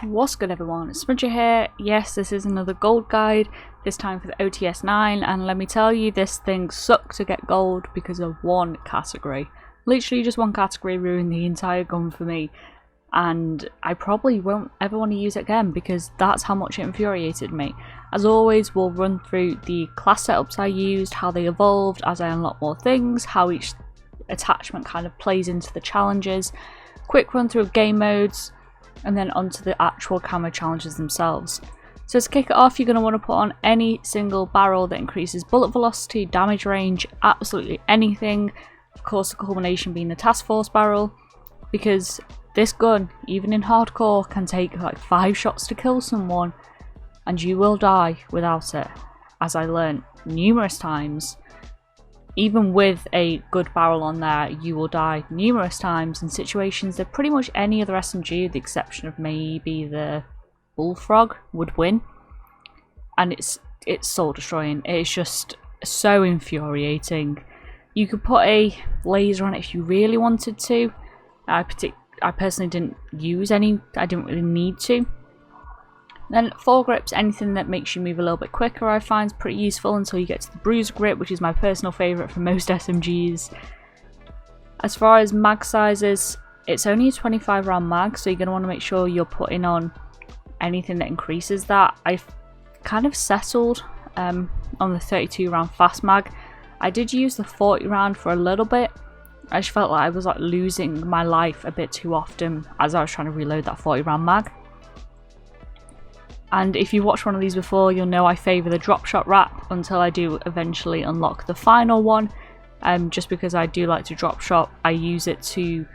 What's good everyone, it's Smudger here. Yes, this is another gold guide, this time for the OTS 9, and let me tell you, this thing sucks to get gold because of one category. Literally just one category ruined the entire gun for me, and I probably won't ever want to use it again because that's how much it infuriated me. As always, we'll run through the class setups I used, how they evolved as I unlock more things, how each attachment kind of plays into the challenges, quick run through of game modes, and then onto the actual camo challenges themselves. So to kick it off, you're going to want to put on any single barrel that increases bullet velocity, damage range, absolutely anything. Of course, the culmination being the task force barrel, because this gun, even in hardcore, can take like 5 shots to kill someone and you will die without it, as I learned numerous times. Even with a good barrel on there, you will die numerous times in situations that pretty much any other SMG, with the exception of maybe the Bullfrog, would win. And it's soul destroying. It's just so infuriating. You could put a laser on it if you really wanted to. I personally didn't use any. I didn't really need to. Then foregrips, anything that makes you move a little bit quicker, I find is pretty useful until you get to the bruiser grip, which is my personal favourite for most SMGs. As far as mag sizes, it's only a 25 round mag, so you're going to want to make sure you're putting on anything that increases that. I've kind of settled on the 32 round fast mag. I did use the 40 round for a little bit. I just felt like I was like losing my life a bit too often as I was trying to reload that 40 round mag. And if you watched one of these before, you'll know I favour the drop shot wrap until I do eventually unlock the final one. Just because I do like to drop shot, I use it to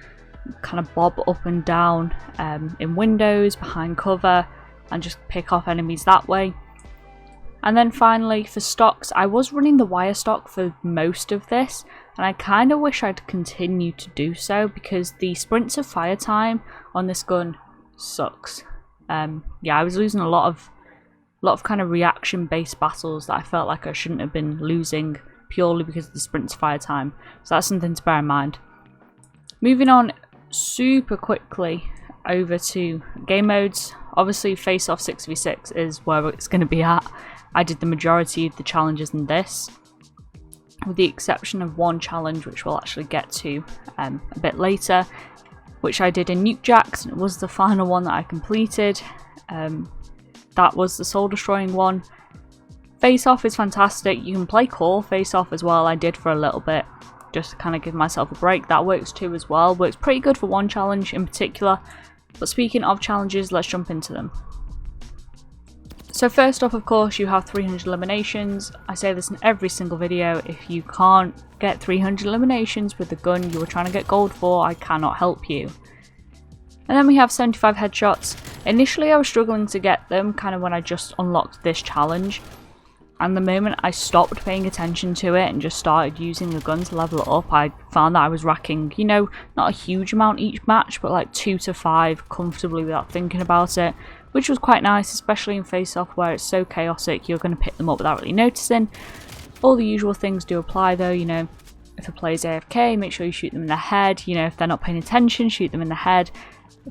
kind of bob up and down in windows, behind cover, and just pick off enemies that way. And then finally for stocks, I was running the wire stock for most of this, and I kind of wish I'd continued to do so because the sprint to fire time on this gun sucks. Yeah, I was losing a lot of kind of reaction based battles that I felt like I shouldn't have been losing purely because of the sprint to fire time. So that's something to bear in mind. Moving on super quickly over to game modes. Obviously face off 6v6 is where it's going to be at. I did the majority of the challenges in this, with the exception of one challenge which we'll actually get to a bit later, which I did in Nuke Jacks, and it was the final one that I completed. That was the soul destroying one. Face off is fantastic. You can play core face off as well. I did for a little bit, just to kind of give myself a break. That works too as well. Works pretty good for one challenge in particular. But speaking of challenges, let's jump into them. So first off, of course, you have 300 eliminations. I say this in every single video. If you can't get 300 eliminations with the gun you were trying to get gold for, I cannot help you. And then we have 75 headshots. Initially I was struggling to get them kind of when I just unlocked this challenge. And the moment I stopped paying attention to it and just started using the gun to level it up, I found that I was racking, you know, not a huge amount each match, but like 2 to 5 comfortably without thinking about it. Which was quite nice, especially in face-off where it's so chaotic, you're going to pick them up without really noticing. All the usual things do apply though, you know, if a player's AFK, make sure you shoot them in the head, you know, if they're not paying attention, shoot them in the head.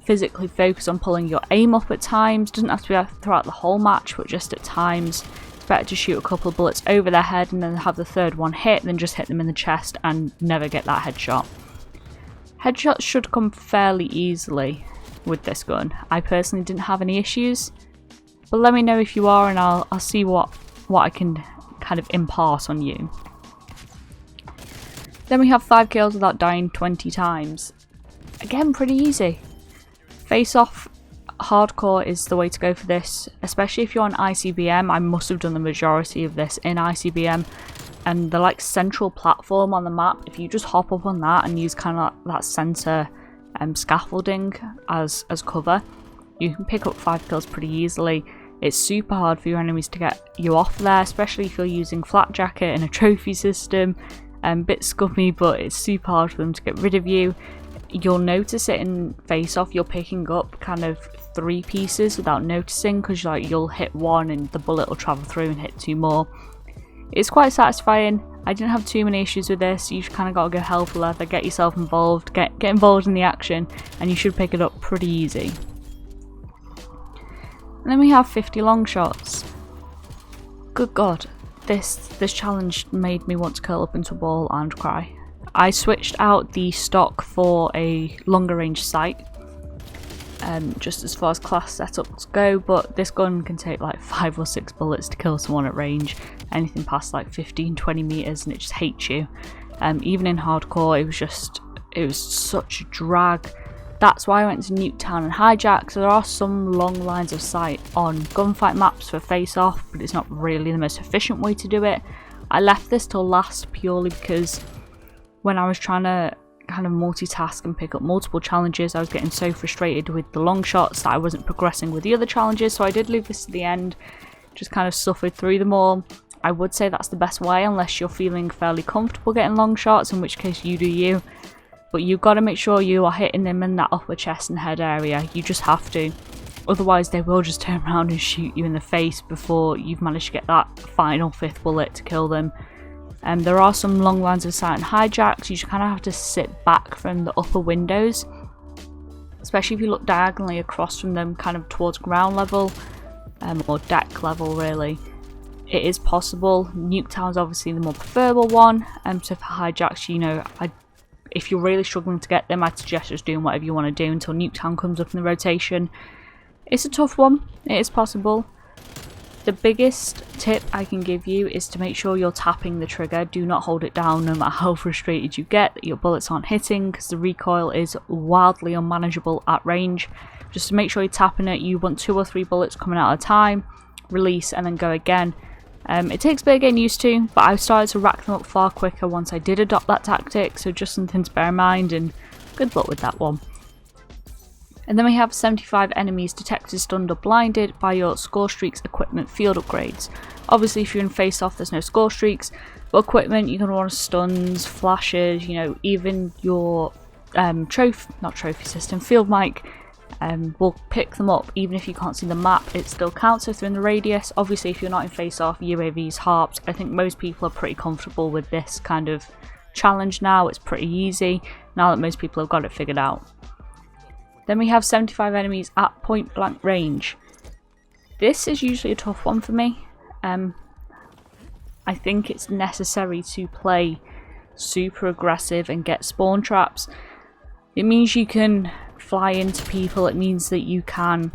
Physically focus on pulling your aim up at times, doesn't have to be throughout the whole match, but just at times. It's better to shoot a couple of bullets over their head and then have the third one hit than just hit them in the chest and never get that headshot. Headshots should come fairly easily with this gun. I personally didn't have any issues, but let me know if you are and I'll see what I can kind of impart on you. Then we have 5 kills without dying 20 times. Again, pretty easy. Face off hardcore is the way to go for this, especially if you're on ICBM. I must have done the majority of this in ICBM, and the like central platform on the map, if you just hop up on that and use kind of that center scaffolding as cover, you can pick up 5 kills pretty easily. It's super hard for your enemies to get you off there, especially if you're using flat jacket and a trophy system. Bit scummy, but it's super hard for them to get rid of you. You'll notice it in face off, you're picking up kind of 3 pieces without noticing, because like you'll hit one and the bullet will travel through and hit 2 more. It's quite satisfying. I didn't have too many issues with this. You just kind of got to go hell for leather, get yourself involved, get involved in the action, and you should pick it up pretty easy. And then we have 50 long shots. Good God, this challenge made me want to curl up into a ball and cry. I switched out the stock for a longer range sight, just as far as class setups go, but this gun can take like 5 or 6 bullets to kill someone at range, anything past like 15-20 meters, and it just hates you. Even in hardcore, it was such a drag. That's why I went to Nuketown and Hijack. So there are some long lines of sight on gunfight maps for face-off, but it's not really the most efficient way to do it. I left this till last purely because when I was trying to kind of multitask and pick up multiple challenges, I was getting so frustrated with the long shots that I wasn't progressing with the other challenges, so I did leave this to the end, just kind of suffered through them all. I would say that's the best way unless you're feeling fairly comfortable getting long shots, in which case you do you, but you've got to make sure you are hitting them in that upper chest and head area. You just have to, otherwise they will just turn around and shoot you in the face before you've managed to get that final 5th bullet to kill them. There are some long lines of sight and hijacks. You just kind of have to sit back from the upper windows, especially if you look diagonally across from them, kind of towards ground level, or deck level really. It is possible. Nuketown's obviously the more preferable one, so for hijacks, you know, if you're really struggling to get them, I'd suggest just doing whatever you want to do until Nuketown comes up in the rotation. It's a tough one, it is possible. The biggest tip I can give you is to make sure you're tapping the trigger. Do not hold it down no matter how frustrated you get that your bullets aren't hitting, because the recoil is wildly unmanageable at range. Just to make sure you're tapping it, you want 2 or 3 bullets coming out at a time, release and then go again. It takes a bit of getting used to, but I started to rack them up far quicker once I did adopt that tactic, so just something to bear in mind, and good luck with that one. And then we have 75 enemies detected, stunned or blinded by your score streaks, equipment, field upgrades. Obviously if you're in face-off there's no score streaks, but equipment you're going to want stuns, flashes, you know, even your trophy system, field mic, will pick them up even if you can't see the map. It still counts if they're in the radius. Obviously if you're not in face-off, UAVs, harps, I think most people are pretty comfortable with this kind of challenge now. It's pretty easy now that most people have got it figured out. Then we have 75 enemies at point blank range. This is usually a tough one for me. I think it's necessary to play super aggressive and get spawn traps. It means you can fly into people, it means that you can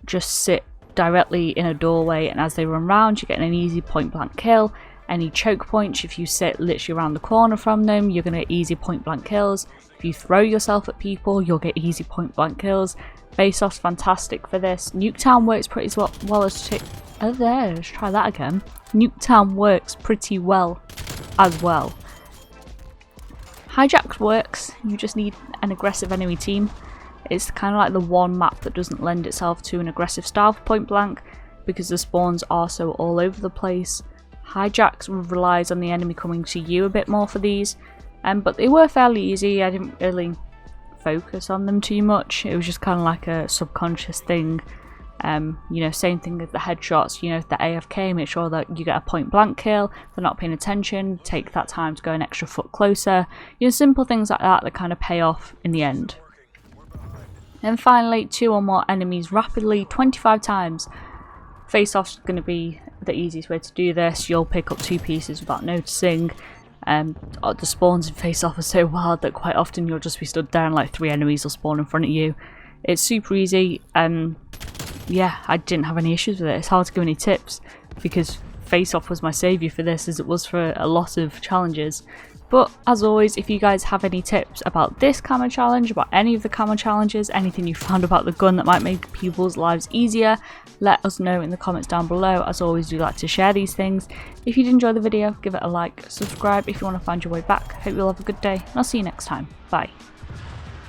just sit directly in a doorway and as they run around you're getting an easy point blank kill. Any choke points, if you sit literally around the corner from them, you're going to get easy point blank kills. If you throw yourself at people, you'll get easy point blank kills. Face-off's fantastic for this. Nuketown works pretty well as let's try that again. Nuketown works pretty well as well. Hijack works, you just need an aggressive enemy team. It's kind of like the one map that doesn't lend itself to an aggressive style for point blank because the spawns are so all over the place. Hijacks relies on the enemy coming to you a bit more for these, but they were fairly easy. I didn't really focus on them too much. It was just kind of like a subconscious thing. You know, same thing with the headshots. You know, if they're AFK, make sure that you get a point blank kill. If they're not paying attention, take that time to go an extra foot closer. You know, simple things like that that kind of pay off in the end. And finally, 2 or more enemies rapidly 25 times. Face-off's going to be the easiest way to do this. You'll pick up 2 pieces without noticing. The spawns in face-off are so wild that quite often you'll just be stood there and like 3 enemies will spawn in front of you. It's super easy. Yeah, I didn't have any issues with it. It's hard to give any tips because face-off was my saviour for this, as it was for a lot of challenges. But as always, if you guys have any tips about this camo challenge, about any of the camo challenges, anything you found about the gun that might make people's lives easier, let us know in the comments down below. As always, do like to share these things. If you did enjoy the video, give it a like, subscribe if you want to find your way back. Hope you'll have a good day, and I'll see you next time. Bye.